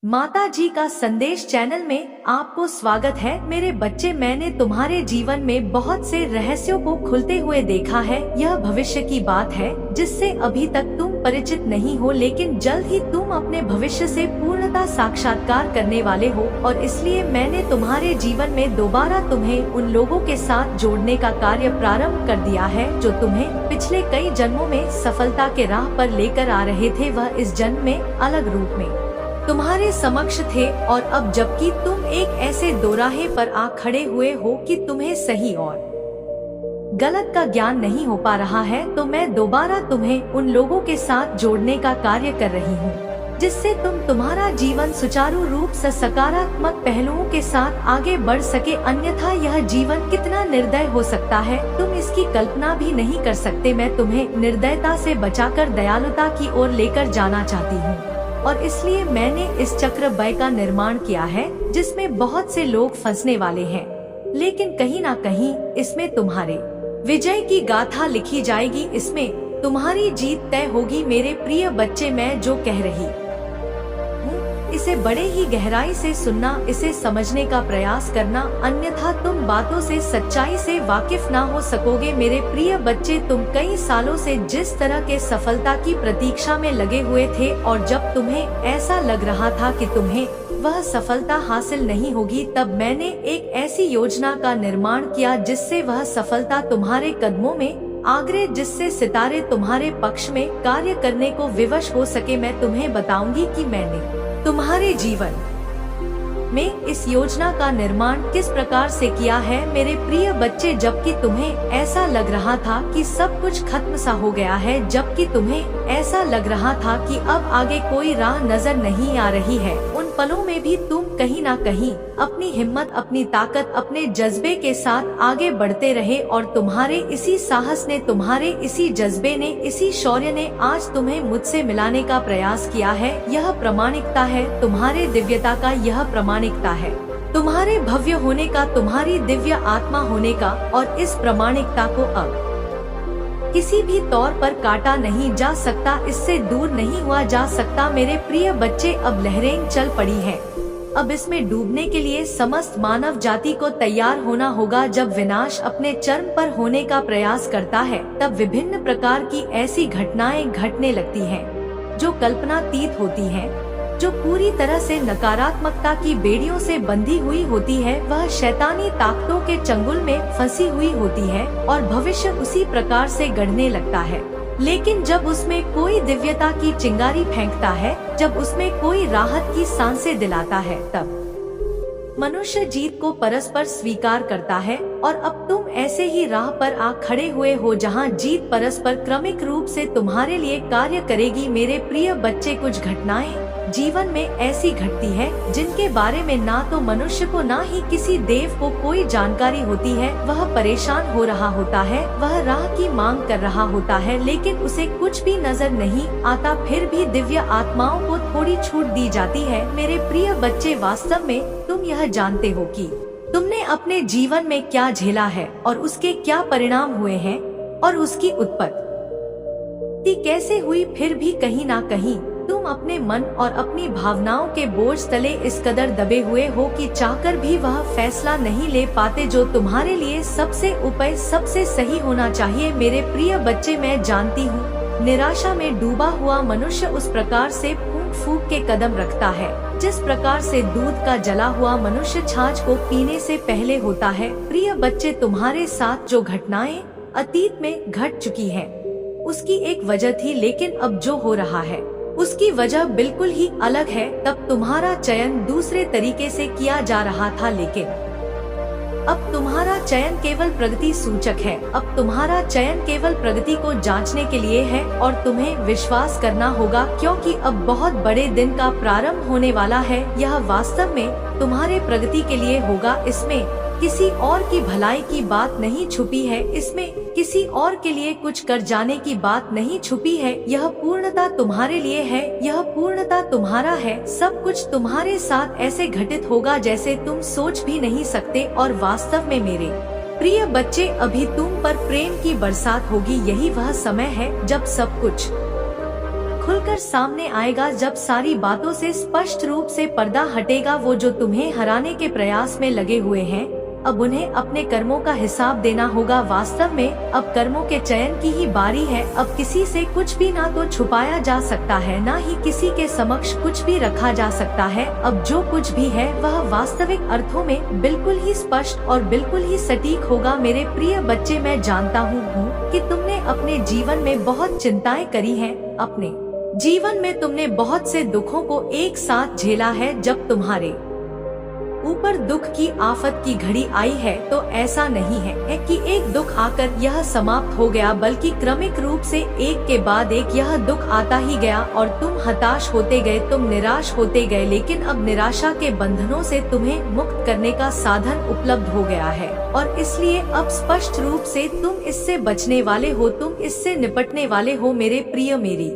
माता जी का संदेश चैनल में आपको स्वागत है। मेरे बच्चे, मैंने तुम्हारे जीवन में बहुत से रहस्यों को खुलते हुए देखा है। यह भविष्य की बात है जिससे अभी तक तुम परिचित नहीं हो, लेकिन जल्द ही तुम अपने भविष्य से पूर्णतः साक्षात्कार करने वाले हो। और इसलिए मैंने तुम्हारे जीवन में दोबारा तुम्हें उन लोगों के साथ जोड़ने का कार्य प्रारंभ कर दिया है जो तुम्हें पिछले कई जन्मों में सफलता के राह पर लेकर आ रहे थे। वह इस जन्म में अलग रूप में तुम्हारे समक्ष थे, और अब जबकि तुम एक ऐसे दोराहे पर आ खड़े हुए हो कि तुम्हें सही और गलत का ज्ञान नहीं हो पा रहा है, तो मैं दोबारा तुम्हें उन लोगों के साथ जोड़ने का कार्य कर रही हूँ जिससे तुम तुम्हारा जीवन सुचारू रूप से सकारात्मक पहलुओं के साथ आगे बढ़ सके। अन्यथा यह जीवन कितना निर्दय हो सकता है, तुम इसकी कल्पना भी नहीं कर सकते। मैं तुम्हें निर्दयता से बचाकर दयालुता की ओर लेकर जाना चाहती हूँ, और इसलिए मैंने इस चक्रव्यूह का निर्माण किया है जिसमें बहुत से लोग फंसने वाले हैं, लेकिन कहीं ना कहीं इसमें तुम्हारे विजय की गाथा लिखी जाएगी। इसमें तुम्हारी जीत तय होगी। मेरे प्रिय बच्चे, मैं जो कह रही हूँ इसे बड़े ही गहराई से सुनना, इसे समझने का प्रयास करना, अन्यथा तुम बातों से सच्चाई से वाकिफ ना हो सकोगे। मेरे प्रिय बच्चे, तुम कई सालों से जिस तरह के सफलता की प्रतीक्षा में लगे हुए थे, और जब तुम्हें ऐसा लग रहा था कि तुम्हें वह सफलता हासिल नहीं होगी, तब मैंने एक ऐसी योजना का निर्माण किया जिससे वह सफलता तुम्हारे कदमों में आगरे, जिससे सितारे तुम्हारे पक्ष में कार्य करने को विवश हो सके। मैं तुम्हें बताऊंगी कि मैंने तुम्हारे जीवन में इस योजना का निर्माण किस प्रकार से किया है। मेरे प्रिय बच्चे, जबकि तुम्हें ऐसा लग रहा था कि सब कुछ खत्म सा हो गया है, जबकि तुम्हें ऐसा लग रहा था कि अब आगे कोई राह नजर नहीं आ रही है, उन पलों में भी तुम कहीं ना कहीं अपनी हिम्मत, अपनी ताकत, अपने जज्बे के साथ आगे बढ़ते रहे। और तुम्हारे इसी साहस ने, तुम्हारे इसी जज्बे ने, इसी शौर्य ने आज तुम्हें मुझसे मिलाने का प्रयास किया है। यह प्रामाणिकता है, तुम्हारे दिव्यता का यह प्रामाणिकता है, तुम्हारे भव्य होने का, तुम्हारी दिव्य आत्मा होने का। और इस प्रामाणिकता को अब किसी भी तौर पर काटा नहीं जा सकता, इससे दूर नहीं हुआ जा सकता। मेरे प्रिय बच्चे, अब लहरें चल पड़ी है। अब इसमें डूबने के लिए समस्त मानव जाति को तैयार होना होगा। जब विनाश अपने चरम पर होने का प्रयास करता है, तब विभिन्न प्रकार की ऐसी घटनाएं घटने लगती हैं जो कल्पनातीत होती हैं, जो पूरी तरह से नकारात्मकता की बेड़ियों से बंधी हुई होती है। वह शैतानी ताकतों के चंगुल में फंसी हुई होती है, और भविष्य उसी प्रकार से गढ़ने लगता है। लेकिन जब उसमें कोई दिव्यता की चिंगारी फेंकता है, जब उसमें कोई राहत की सांसें दिलाता है, तब मनुष्य जीत को परस्पर स्वीकार करता है। और अब तुम ऐसे ही राह पर आ खड़े हुए हो जहां जीत परस्पर क्रमिक रूप से तुम्हारे लिए कार्य करेगी। मेरे प्रिय बच्चे, कुछ घटनाएं जीवन में ऐसी घटती है जिनके बारे में ना तो मनुष्य को ना ही किसी देव को कोई जानकारी होती है। वह परेशान हो रहा होता है, वह राह की मांग कर रहा होता है, लेकिन उसे कुछ भी नजर नहीं आता। फिर भी दिव्य आत्माओं को थोड़ी छूट दी जाती है। मेरे प्रिय बच्चे, वास्तव में तुम यह जानते हो कि तुमने अपने जीवन में क्या झेला है, और उसके क्या परिणाम हुए हैं, और उसकी उत्पत्ति कैसे हुई। फिर भी कहीं ना कहीं तुम अपने मन और अपनी भावनाओं के बोझ तले इस कदर दबे हुए हो कि चाहकर भी वह फैसला नहीं ले पाते जो तुम्हारे लिए सबसे उपाय, सबसे सही होना चाहिए। मेरे प्रिय बच्चे, मैं जानती हूँ निराशा में डूबा हुआ मनुष्य उस प्रकार से फूंक फूंक के कदम रखता है जिस प्रकार से दूध का जला हुआ मनुष्य छाछ को पीने से पहले होता है। प्रिय बच्चे, तुम्हारे साथ जो घटनाएं अतीत में घट चुकी हैं, उसकी एक वजह थी, लेकिन अब जो हो रहा है उसकी वजह बिल्कुल ही अलग है। तब तुम्हारा चयन दूसरे तरीके से किया जा रहा था, लेकिन अब तुम्हारा चयन केवल प्रगति सूचक है। अब तुम्हारा चयन केवल प्रगति को जांचने के लिए है, और तुम्हें विश्वास करना होगा, क्योंकि अब बहुत बड़े दिन का प्रारंभ होने वाला है। यह वास्तव में तुम्हारे प्रगति के लिए होगा। इसमें किसी और की भलाई की बात नहीं छुपी है, इसमें किसी और के लिए कुछ कर जाने की बात नहीं छुपी है। यह पूर्णता तुम्हारे लिए है, यह पूर्णता तुम्हारा है। सब कुछ तुम्हारे साथ ऐसे घटित होगा जैसे तुम सोच भी नहीं सकते। और वास्तव में मेरे प्रिय बच्चे, अभी तुम पर प्रेम की बरसात होगी। यही वह समय है जब सब कुछ खुलकर सामने आएगा जब सारी बातों से स्पष्ट रूप से पर्दा हटेगा। वो जो तुम्हें हराने के प्रयास में लगे हुए हैं, अब उन्हें अपने कर्मों का हिसाब देना होगा। वास्तव में अब कर्मों के चयन की ही बारी है। अब किसी से कुछ भी ना तो छुपाया जा सकता है, ना ही किसी के समक्ष कुछ भी रखा जा सकता है। अब जो कुछ भी है वह वास्तविक अर्थों में बिल्कुल ही स्पष्ट और बिल्कुल ही सटीक होगा। मेरे प्रिय बच्चे, मैं जानता हूँ कि तुमने अपने जीवन में बहुत चिंताएं करी हैं। अपने जीवन में तुमने बहुत से दुखों को एक साथ झेला है। जब तुम्हारे ऊपर दुख की आफत की घड़ी आई है तो ऐसा नहीं है कि एक दुख आकर यह समाप्त हो गया, बल्कि क्रमिक रूप से एक के बाद एक यह दुख आता ही गया और तुम हताश होते गए, तुम निराश होते गए। लेकिन अब निराशा के बंधनों से तुम्हें मुक्त करने का साधन उपलब्ध हो गया है और इसलिए अब स्पष्ट रूप से तुम इससे बचने वाले हो, तुम इससे निपटने वाले हो। मेरे प्रिय, मेरी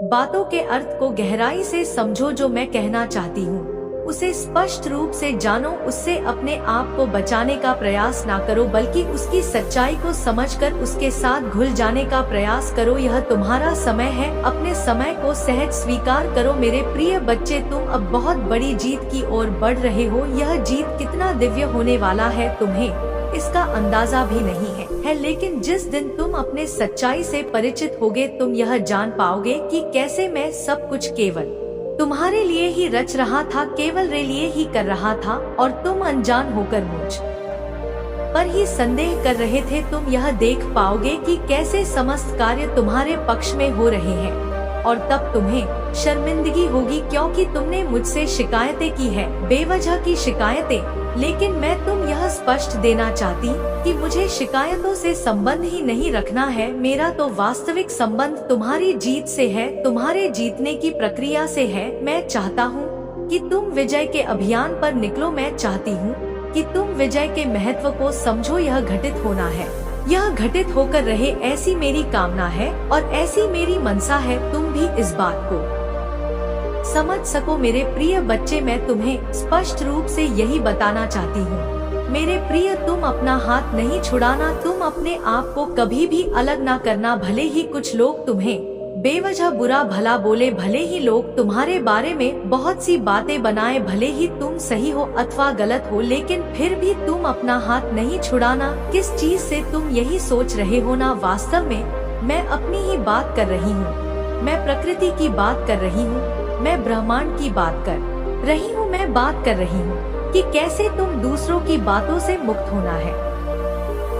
बातों के अर्थ को गहराई से समझो। जो मैं कहना चाहती हूँ उसे स्पष्ट रूप से जानो। उससे अपने आप को बचाने का प्रयास ना करो, बल्कि उसकी सच्चाई को समझकर उसके साथ घुल जाने का प्रयास करो। यह तुम्हारा समय है, अपने समय को सहज स्वीकार करो। मेरे प्रिय बच्चे, तुम अब बहुत बड़ी जीत की ओर बढ़ रहे हो। यह जीत कितना दिव्य होने वाला है तुम्हें इसका अंदाजा भी नहीं है। लेकिन जिस दिन तुम अपने सच्चाई से परिचित होगे, तुम यह जान पाओगे कि कैसे मैं सब कुछ केवल तुम्हारे लिए ही रच रहा था, केवल रे लिए ही कर रहा था और तुम अनजान होकर मुझ पर ही संदेह कर रहे थे। तुम यह देख पाओगे कि कैसे समस्त कार्य तुम्हारे पक्ष में हो रहे हैं और तब तुम्हें शर्मिंदगी होगी, क्योंकि तुमने मुझसे शिकायतें की है, बेवजह की शिकायतें। लेकिन मैं तुम यह स्पष्ट देना चाहती कि मुझे शिकायतों से संबंध ही नहीं रखना है। मेरा तो वास्तविक संबंध तुम्हारी जीत से है, तुम्हारे जीतने की प्रक्रिया से है। मैं चाहता हूँ कि तुम विजय के अभियान पर निकलो। मैं चाहती हूँ कि तुम विजय के महत्व को समझो। यह घटित होना है, यह घटित होकर रहे, ऐसी मेरी कामना है और ऐसी मेरी मनसा है। तुम भी इस बात को समझ सको। मेरे प्रिय बच्चे, मैं तुम्हें स्पष्ट रूप से यही बताना चाहती हूँ। मेरे प्रिय, तुम अपना हाथ नहीं छुड़ाना, तुम अपने आप को कभी भी अलग ना करना। भले ही कुछ लोग तुम्हें बेवजह बुरा भला बोले, भले ही लोग तुम्हारे बारे में बहुत सी बातें बनाए, भले ही तुम सही हो अथवा गलत हो, लेकिन फिर भी तुम अपना हाथ नहीं छुड़ाना। किस चीज से तुम यही सोच रहे हो ना? वास्तव में मैं अपनी ही बात कर रही हूँ, मैं प्रकृति की बात कर रही हूँ, मैं ब्रह्मांड की बात कर रही हूँ। मैं बात कर रही हूँ कि कैसे तुम दूसरों की बातों से मुक्त होना है,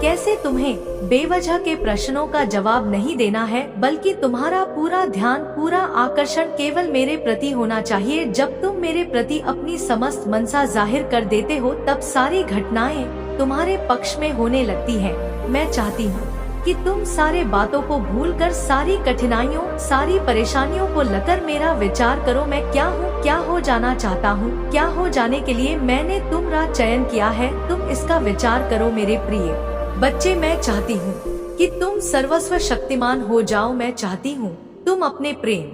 कैसे तुम्हें बेवजह के प्रश्नों का जवाब नहीं देना है, बल्कि तुम्हारा पूरा ध्यान, पूरा आकर्षण केवल मेरे प्रति होना चाहिए। जब तुम मेरे प्रति अपनी समस्त मनसा जाहिर कर देते हो, तब सारी घटनाएं तुम्हारे पक्ष में होने लगती हैं। मैं चाहती हूँ कि तुम सारे बातों को भूलकर सारी कठिनाइयों, सारी परेशानियों को लकर मेरा विचार करो। मैं क्या हूँ, क्या हो जाना चाहता हूँ, क्या हो जाने के लिए मैंने तुम्हारा चयन किया है, तुम इसका विचार करो। मेरे प्रिय बच्चे, मैं चाहती हूँ कि तुम सर्वस्व शक्तिमान हो जाओ। मैं चाहती हूँ तुम अपने प्रेम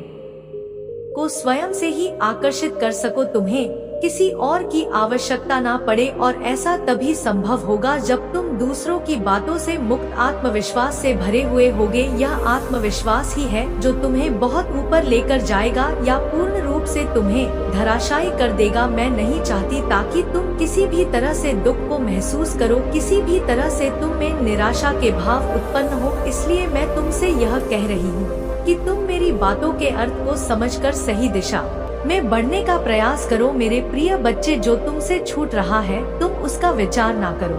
को स्वयं से ही आकर्षित कर सको, तुम्हें किसी और की आवश्यकता ना पड़े। और ऐसा तभी संभव होगा जब तुम दूसरों की बातों से मुक्त आत्मविश्वास से भरे हुए होगे। यह आत्मविश्वास ही है जो तुम्हें बहुत ऊपर लेकर जाएगा या पूर्ण रूप से तुम्हें धराशायी कर देगा। मैं नहीं चाहती ताकि तुम किसी भी तरह से दुख को महसूस करो, किसी भी तरह से तुम में निराशा के भाव उत्पन्न हो। इसलिए मैं तुमसे यह कह रही हूँ कि तुम मेरी बातों के अर्थ को समझकर सही दिशा में बढ़ने का प्रयास करो। मेरे प्रिय बच्चे, जो तुमसे छूट रहा है तुम उसका विचार ना करो,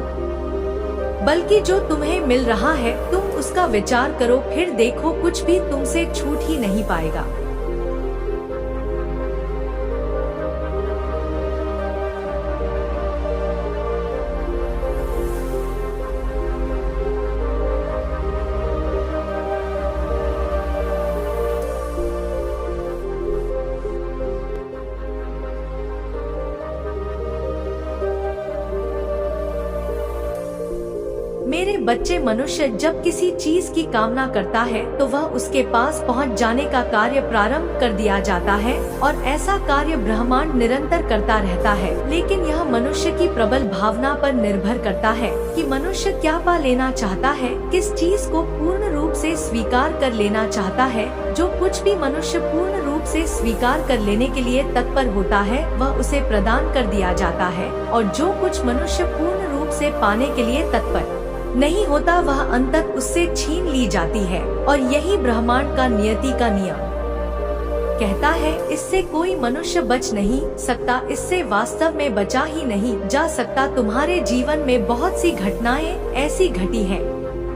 बल्कि जो तुम्हें मिल रहा है तुम उसका विचार करो। फिर देखो, कुछ भी तुमसे छूट ही नहीं पाएगा। मेरे बच्चे, मनुष्य जब किसी चीज की कामना करता है तो वह उसके पास पहुंच जाने का कार्य प्रारंभ कर दिया जाता है और ऐसा कार्य ब्रह्मांड निरंतर करता रहता है। लेकिन यह मनुष्य की प्रबल भावना पर निर्भर करता है कि मनुष्य क्या पा लेना चाहता है, किस चीज को पूर्ण रूप से स्वीकार कर लेना चाहता है। जो कुछ भी मनुष्य पूर्ण रूप से स्वीकार कर लेने के लिए तत्पर होता है वह उसे प्रदान कर दिया जाता है, और जो कुछ मनुष्य पूर्ण रूप से पाने के लिए तत्पर नहीं होता वह अंततः उससे छीन ली जाती है। और यही ब्रह्मांड का नियति का नियम कहता है। इससे कोई मनुष्य बच नहीं सकता, इससे वास्तव में बचा ही नहीं जा सकता। तुम्हारे जीवन में बहुत सी घटनाएं ऐसी घटी हैं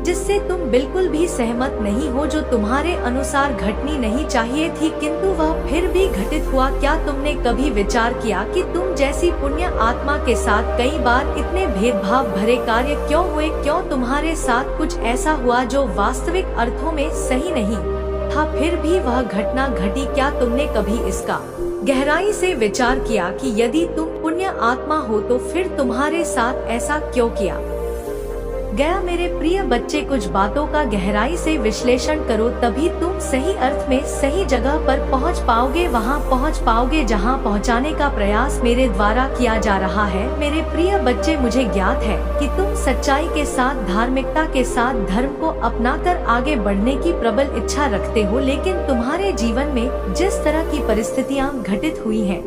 जिससे तुम बिल्कुल भी सहमत नहीं हो, जो तुम्हारे अनुसार घटनी नहीं चाहिए थी, किंतु वह फिर भी घटित हुआ। क्या तुमने कभी विचार किया कि तुम जैसी पुण्य आत्मा के साथ कई बार इतने भेदभाव भरे कार्य क्यों हुए? क्यों तुम्हारे साथ कुछ ऐसा हुआ जो वास्तविक अर्थों में सही नहीं था, फिर भी वह घटना घटी? क्या तुमने कभी इसका गहराई से विचार किया कि यदि तुम पुण्य आत्मा हो तो फिर तुम्हारे साथ ऐसा क्यों किया गया? मेरे प्रिय बच्चे, कुछ बातों का गहराई से विश्लेषण करो, तभी तुम सही अर्थ में सही जगह पर पहुंच पाओगे, वहां पहुंच पाओगे जहां पहुंचाने का प्रयास मेरे द्वारा किया जा रहा है। मेरे प्रिय बच्चे, मुझे ज्ञात है कि तुम सच्चाई के साथ, धार्मिकता के साथ धर्म को अपनाकर आगे बढ़ने की प्रबल इच्छा रखते हो, लेकिन तुम्हारे जीवन में जिस तरह की परिस्थितियां घटित हुई हैं,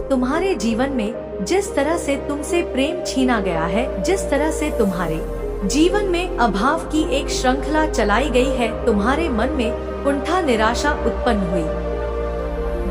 तुम्हारे जीवन में जिस तरह से तुमसे प्रेम छीना गया है, जिस तरह से तुम्हारे जीवन में अभाव की एक श्रृंखला चलाई गई है, तुम्हारे मन में कुंठा, निराशा उत्पन्न हुई।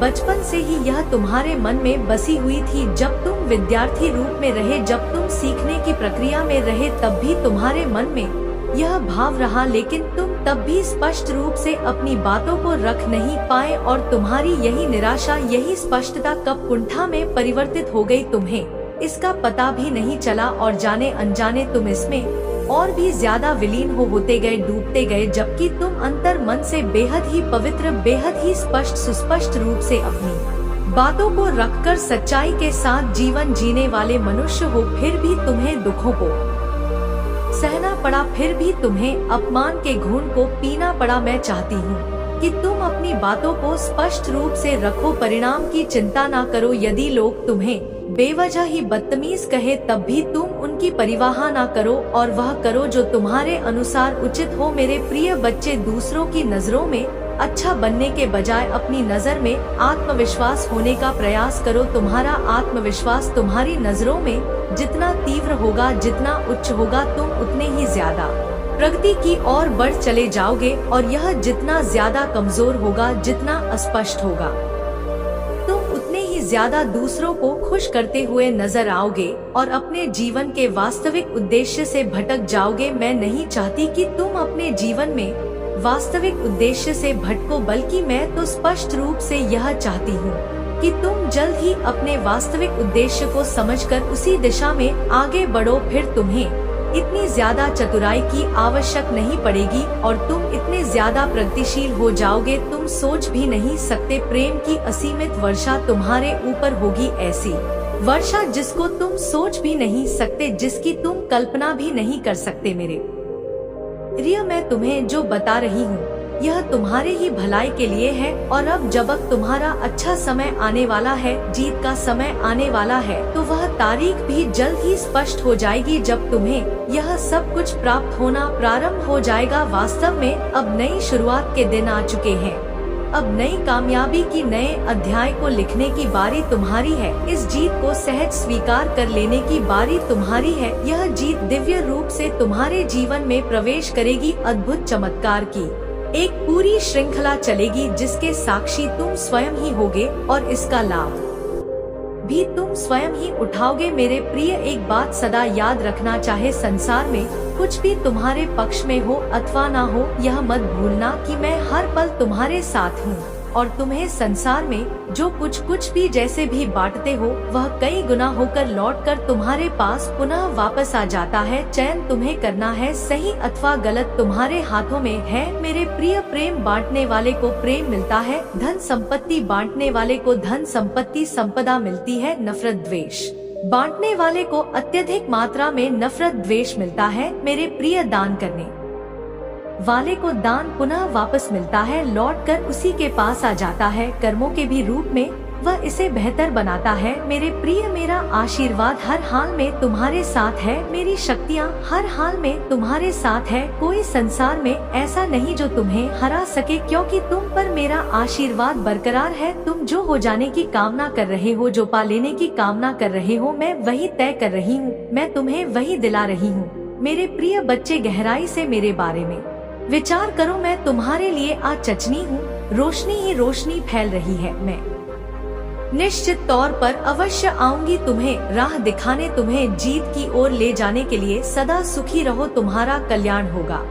बचपन से ही यह तुम्हारे मन में बसी हुई थी। जब तुम विद्यार्थी रूप में रहे, जब तुम सीखने की प्रक्रिया में रहे, तब भी तुम्हारे मन में यह भाव रहा, लेकिन तुम तब भी स्पष्ट रूप से अपनी बातों को रख नहीं पाए, और तुम्हारी यही निराशा, यही स्पष्टता कब कुंठा में परिवर्तित हो गई, तुम्हें इसका पता भी नहीं चला, और जाने अनजाने तुम इसमें और भी ज्यादा विलीन होते गए, डूबते गए, जबकि तुम अंतर मन से बेहद ही पवित्र, बेहद ही स्पष्ट, सुस्पष्ट रूप से अपनी बातों को रखकर सच्चाई के साथ जीवन जीने वाले मनुष्य हो। फिर भी तुम्हें दुखों को सहना पड़ा, फिर भी तुम्हें अपमान के घून को पीना पड़ा। मैं चाहती हूँ कि तुम अपनी बातों को स्पष्ट रूप से रखो, परिणाम की चिंता ना करो। यदि लोग तुम्हें बेवजह ही बदतमीज कहे, तब भी तुम उनकी परिवाह ना करो, और वह करो जो तुम्हारे अनुसार उचित हो। मेरे प्रिय बच्चे, दूसरों की नजरों में अच्छा बनने के बजाय अपनी नजर में आत्मविश्वास होने का प्रयास करो। तुम्हारा आत्मविश्वास तुम्हारी नजरों में जितना तीव्र होगा, जितना उच्च होगा, तुम उतने ही ज्यादा प्रगति की ओर बढ़ चले जाओगे, और यह जितना ज्यादा कमजोर होगा, जितना अस्पष्ट होगा, तुम उतने ही ज्यादा दूसरों को खुश करते हुए नजर आओगे और अपने जीवन के वास्तविक उद्देश्य से भटक जाओगे। मैं नहीं चाहती कि तुम अपने जीवन में वास्तविक उद्देश्य से भटको, बल्कि मैं तो स्पष्ट रूप से यह चाहती हूँ कि तुम जल्द ही अपने वास्तविक उद्देश्य को समझकर उसी दिशा में आगे बढ़ो। फिर तुम्हें इतनी ज्यादा चतुराई की आवश्यक नहीं पड़ेगी, और तुम इतने ज्यादा प्रगतिशील हो जाओगे, तुम सोच भी नहीं सकते। प्रेम की असीमित वर्षा तुम्हारे ऊपर होगी, ऐसी वर्षा जिसको तुम सोच भी नहीं सकते, जिसकी तुम कल्पना भी नहीं कर सकते। मेरे प्रिय, मैं तुम्हें जो बता रही हूँ यह तुम्हारे ही भलाई के लिए है, और अब जब तुम्हारा अच्छा समय आने वाला है, जीत का समय आने वाला है, तो वह तारीख भी जल्द ही स्पष्ट हो जाएगी जब तुम्हें यह सब कुछ प्राप्त होना प्रारंभ हो जाएगा। वास्तव में अब नई शुरुआत के दिन आ चुके हैं। अब नई कामयाबी की नए अध्याय को लिखने की बारी तुम्हारी है। इस जीत को सहज स्वीकार कर लेने की बारी तुम्हारी है। यह जीत दिव्य रूप से तुम्हारे जीवन में प्रवेश करेगी, अद्भुत चमत्कार की एक पूरी श्रृंखला चलेगी, जिसके साक्षी तुम स्वयं ही होगे, और इसका लाभ भी तुम स्वयं ही उठाओगे। मेरे प्रिय, एक बात सदा याद रखना, चाहे संसार में कुछ भी तुम्हारे पक्ष में हो अथवा ना हो, यह मत भूलना कि मैं हर पल तुम्हारे साथ हूँ, और तुम्हें संसार में जो कुछ भी जैसे भी बांटते हो, वह कई गुना होकर लौटकर तुम्हारे पास पुनः वापस आ जाता है। चयन तुम्हें करना है, सही अथवा गलत तुम्हारे हाथों में है। मेरे प्रिय, प्रेम बांटने वाले को प्रेम मिलता है, धन संपत्ति बांटने वाले को धन संपत्ति संपदा मिलती है। नफरत द्वेष बांटने वाले को अत्यधिक मात्रा में नफरत द्वेष मिलता है। मेरे प्रिय, दान करने वाले को दान पुनः वापस मिलता है, लौटकर उसी के पास आ जाता है। कर्मों के भी रूप में वह इसे बेहतर बनाता है। मेरे प्रिय, मेरा आशीर्वाद हर हाल में तुम्हारे साथ है, मेरी शक्तियाँ हर हाल में तुम्हारे साथ है। कोई संसार में ऐसा नहीं जो तुम्हें हरा सके, क्योंकि तुम पर मेरा आशीर्वाद बरकरार है। तुम जो हो जाने की कामना कर रहे हो, जो पा लेने की कामना कर रहे हो, मैं वही तय कर रही हूँ, मैं तुम्हें वही दिला रही हूँ। मेरे प्रिय बच्चे, गहराई से मेरे बारे में विचार करो। मैं तुम्हारे लिए आज चचनी हूँ, रोशनी ही रोशनी फैल रही है। मैं निश्चित तौर पर अवश्य आऊंगी तुम्हें राह दिखाने, तुम्हें जीत की ओर ले जाने के लिए। सदा सुखी रहो, तुम्हारा कल्याण होगा।